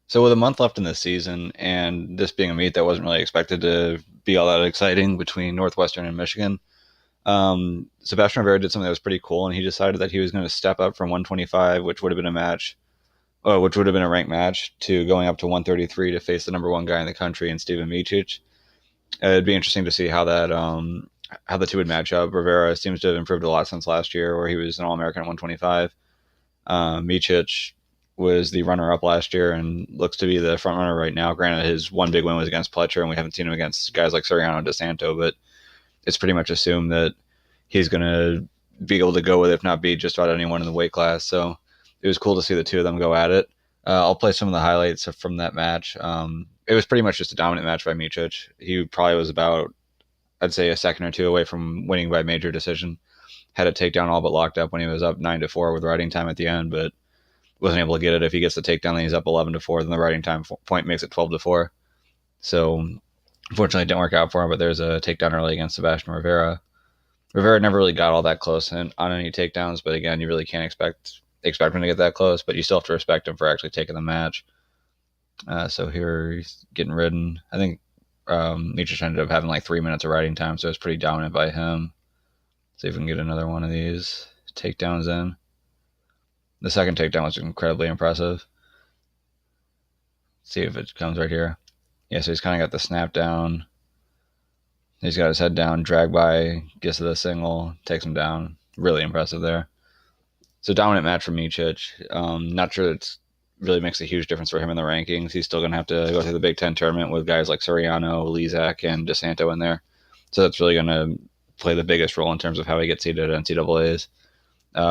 So with a month left in the season, and this being a meet that wasn't really expected to be all that exciting between Northwestern and Michigan, Sebastian Rivera did something that was pretty cool, and he decided that he was going to step up from 125, which would have been a match, which would have been a ranked match, to going up to 133 to face the number one guy in the country in Stevan Micic. It'd be interesting to see how the two would match up. Rivera seems to have improved a lot since last year, where he was an All-American at 125. Micic was the runner-up last year and looks to be the front runner right now. Granted, his one big win was against Pletcher, and we haven't seen him against guys like Soriano and DeSanto, but it's pretty much assumed that he's going to be able to go with, if not beat, just about anyone in the weight class. So it was cool to see the two of them go at it. I'll play some of the highlights from that match. It was pretty much just a dominant match by Micic. He probably was about, I'd say, a second or two away from winning by major decision. Had a takedown all but locked up when he was up 9-4 with riding time at the end, but wasn't able to get it. If he gets the takedown, then he's up 11-4. Then the riding time point makes it 12-4. So unfortunately, it didn't work out for him. But there's a takedown early against Sebastian Rivera. Rivera never really got all that close on any takedowns, but again, you really can't expect him to get that close. But you still have to respect him for actually taking the match. So here he's getting ridden. I think Micic ended up having like 3 minutes of riding time, so it's pretty dominant by him. See if we can get another one of these takedowns in. The second takedown was incredibly impressive. See if it comes right here. Yeah, so he's kind of got the snap down. He's got his head down, drag by, gets to the single, takes him down. Really impressive there. So dominant match for Micic. Not sure it really makes a huge difference for him in the rankings. He's still going to have to go through the Big Ten tournament with guys like Soriano, Lezak, and DeSanto in there. So that's really going to play the biggest role in terms of how he gets seeded at NCAAs.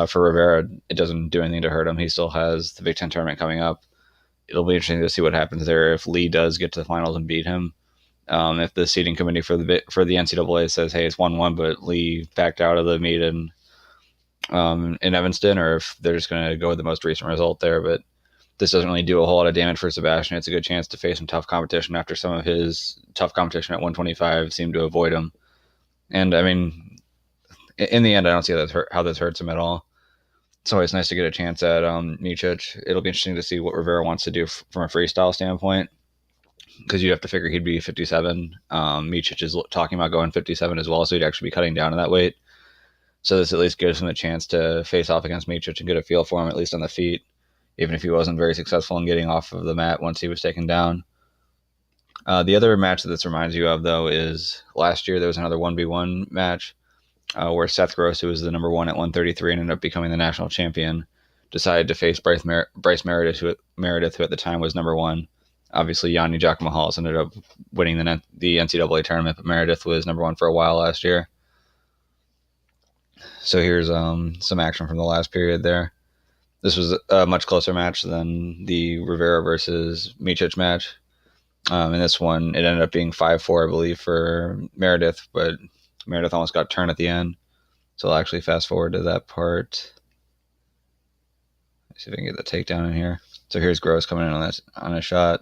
For Rivera, it doesn't do anything to hurt him. He still has the Big Ten tournament coming up. It'll be interesting to see what happens there if Lee does get to the finals and beat him. If the seeding committee for the NCAA says, "Hey, it's 1-1," but Lee backed out of the meet in Evanston, or if they're just going to go with the most recent result there. But this doesn't really do a whole lot of damage for Sebastian. It's a good chance to face some tough competition after some of his tough competition at 125 seemed to avoid him. And I mean, in the end, I don't see how this hurts him at all. It's always nice to get a chance at Micic. It'll be interesting to see what Rivera wants to do from a freestyle standpoint, because you have to figure he'd be 57. Micic is talking about going 57 as well, so he'd actually be cutting down to that weight. So this at least gives him a chance to face off against Micic and get a feel for him, at least on the feet, even if he wasn't very successful in getting off of the mat once he was taken down. The other match that this reminds you of, though, is last year there was another 1v1 match where Seth Gross, who was the number one at 133 and ended up becoming the national champion, decided to face Bryce Meredith, who at the time was number one. Obviously, Yanni Giacomo ended up winning the NCAA tournament, but Meredith was number one for a while last year. So here's some action from the last period there. This was a much closer match than the Rivera versus Micic match. In this one, it ended up being 5-4, I believe, for Meredith, but Meredith almost got turned at the end. So I'll actually fast forward to that part. Let's see if I can get the takedown in here. So here's Gross coming in on a shot.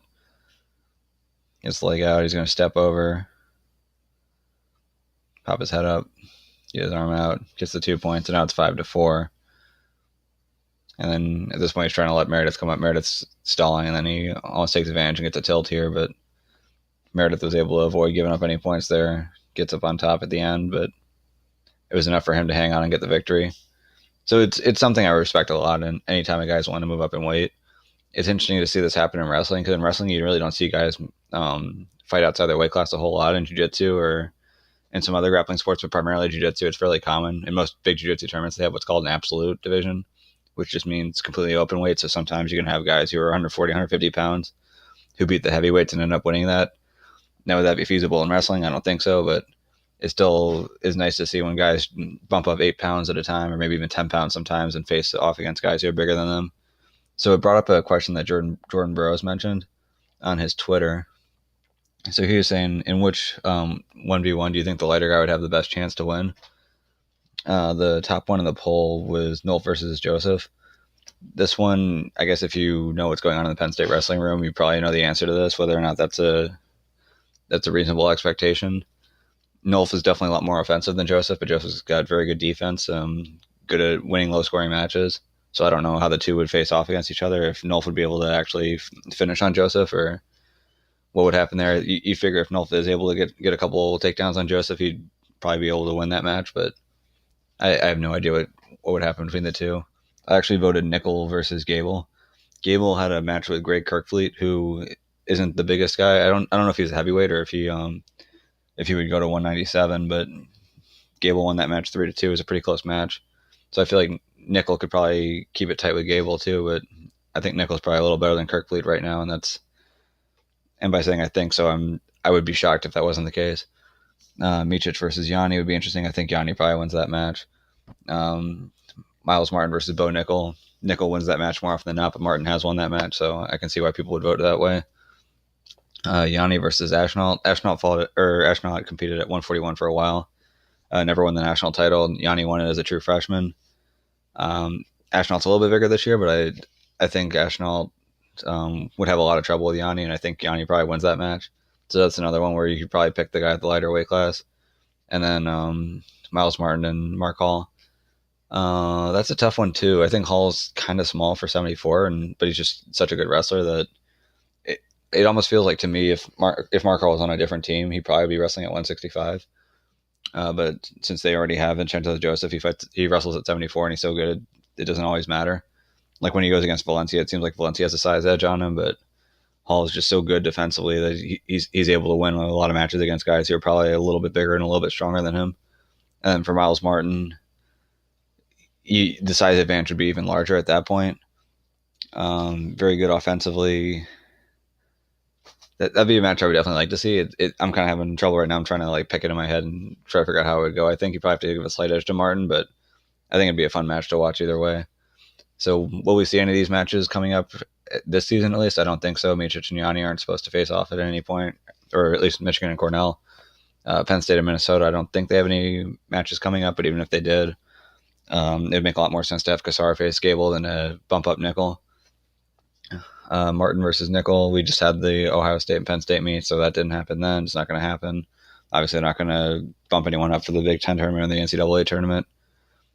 Gets the leg out. He's going to step over. Pop his head up. Get his arm out. Gets the 2 points. And now it's 5-4. And then at this point, he's trying to let Meredith come up. Meredith's stalling, and then he almost takes advantage and gets a tilt here. But Meredith was able to avoid giving up any points there. Gets up on top at the end, but it was enough for him to hang on and get the victory. So it's something I respect a lot. And anytime a guy's wanting to move up in weight, it's interesting to see this happen in wrestling, because in wrestling you really don't see guys fight outside their weight class a whole lot. In jiu-jitsu or in some other grappling sports, but primarily jiu-jitsu, it's fairly common. In most big jiu-jitsu tournaments, they have what's called an absolute division, which just means completely open weight. So sometimes you can have guys who are 140, 150 pounds who beat the heavyweights and end up winning that. Now, would that be feasible in wrestling? I don't think so, but it still is nice to see when guys bump up 8 pounds at a time, or maybe even 10 pounds sometimes, and face off against guys who are bigger than them. So it brought up a question that Jordan Burroughs mentioned on his Twitter. So he was saying, in which 1v1 do you think the lighter guy would have the best chance to win? The top one in the poll was Nolf versus Joseph. This one, I guess if you know what's going on in the Penn State wrestling room, you probably know the answer to this, whether or not that's a reasonable expectation. Nolf is definitely a lot more offensive than Joseph, but Joseph's got very good defense, good at winning low-scoring matches. So I don't know how the two would face off against each other, if Nolf would be able to actually finish on Joseph, or what would happen there. You figure if Nolf is able to get a couple takedowns on Joseph, he'd probably be able to win that match, but I have no idea what would happen between the two. I actually voted Nickel versus Gable. Gable had a match with Greg Kirkfleet, who isn't the biggest guy. I don't know if he's a heavyweight or if he would go to 197, but Gable won that match 3-2. It was a pretty close match. So I feel like Nickel could probably keep it tight with Gable too, but I think Nickel's probably a little better than Kirkfleet right now, and by saying I think so, I would be shocked if that wasn't the case. Micic versus Yanni would be interesting. I think Yanni probably wins that match. Miles Martin versus Bo Nickel. Nickel wins that match more often than not, but Martin has won that match, so I can see why people would vote that way. Yanni versus Ashnault. Ashnault had competed at 141 for a while. Never won the national title. Yanni won it as a true freshman. Ashnault's a little bit bigger this year, but I think Ashnault would have a lot of trouble with Yanni, and I think Yanni probably wins that match. So that's another one where you could probably pick the guy at the lighter weight class. And then Miles Martin and Mark Hall. That's a tough one too. I think Hall's kind of small for 74, but he's just such a good wrestler that it almost feels like to me if Mark Hall was on a different team, he'd probably be wrestling at 165. But since they already have Vincenzo Joseph, he wrestles at 74 and he's so good, it doesn't always matter. Like when he goes against Valencia, it seems like Valencia has a size edge on him, but Hall is just so good defensively that he's able to win a lot of matches against guys who are probably a little bit bigger and a little bit stronger than him. And then for Miles Martin, the size advantage would be even larger at that point. Very good offensively. That'd be a match I would definitely like to see. I'm kind of having trouble right now. I'm trying to pick it in my head and try to figure out how it would go. I think you probably have to give a slight edge to Martin, but I think it'd be a fun match to watch either way. So will we see any of these matches coming up this season at least? I don't think so. Micic and Yanni aren't supposed to face off at any point, or at least Michigan and Cornell. Penn State and Minnesota, I don't think they have any matches coming up, but even if they did, it'd make a lot more sense to have Kassar face Gable than to bump up Nickel. Martin versus Nickel, we just had the Ohio State and Penn State meet, so that didn't happen then. It's not going to happen. Obviously, they're not going to bump anyone up for the Big Ten tournament or the NCAA tournament.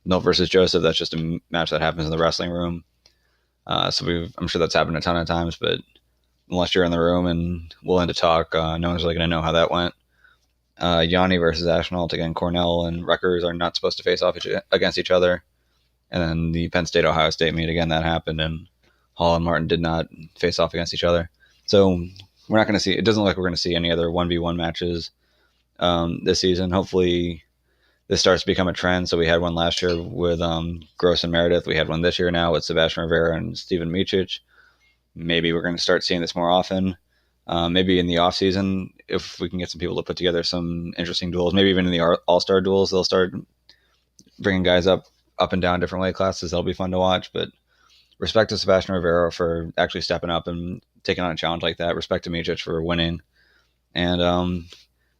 Nolf versus Joseph, that's just a match that happens in the wrestling room. So I'm sure that's happened a ton of times, but unless you're in the room and willing to talk, no one's really going to know how that went. Yanni versus Ashnault, again, Cornell and Rutgers are not supposed to face off against each other. And then the Penn State-Ohio State meet, again, that happened, and Hall and Martin did not face off against each other. So we're not going to see, it doesn't look like we're going to see any other 1v1 matches this season. Hopefully this starts to become a trend. So we had one last year with Gross and Meredith. We had one this year now with Sebastian Rivera and Stevan Micic. Maybe we're going to start seeing this more often. Maybe in the off season, if we can get some people to put together some interesting duels, maybe even in the all-star duels, they'll start bringing guys up and down different weight classes. That'll be fun to watch. But respect to Sebastian Rivera for actually stepping up and taking on a challenge like that. Respect to Micic for winning. And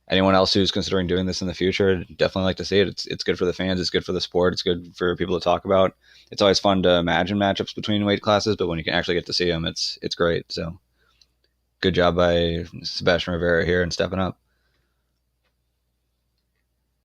anyone else who's considering doing this in the future, definitely like to see it. It's good for the fans. It's good for the sport. It's good for people to talk about. It's always fun to imagine matchups between weight classes, but when you can actually get to see them, it's great. So good job by Sebastian Rivera here and stepping up.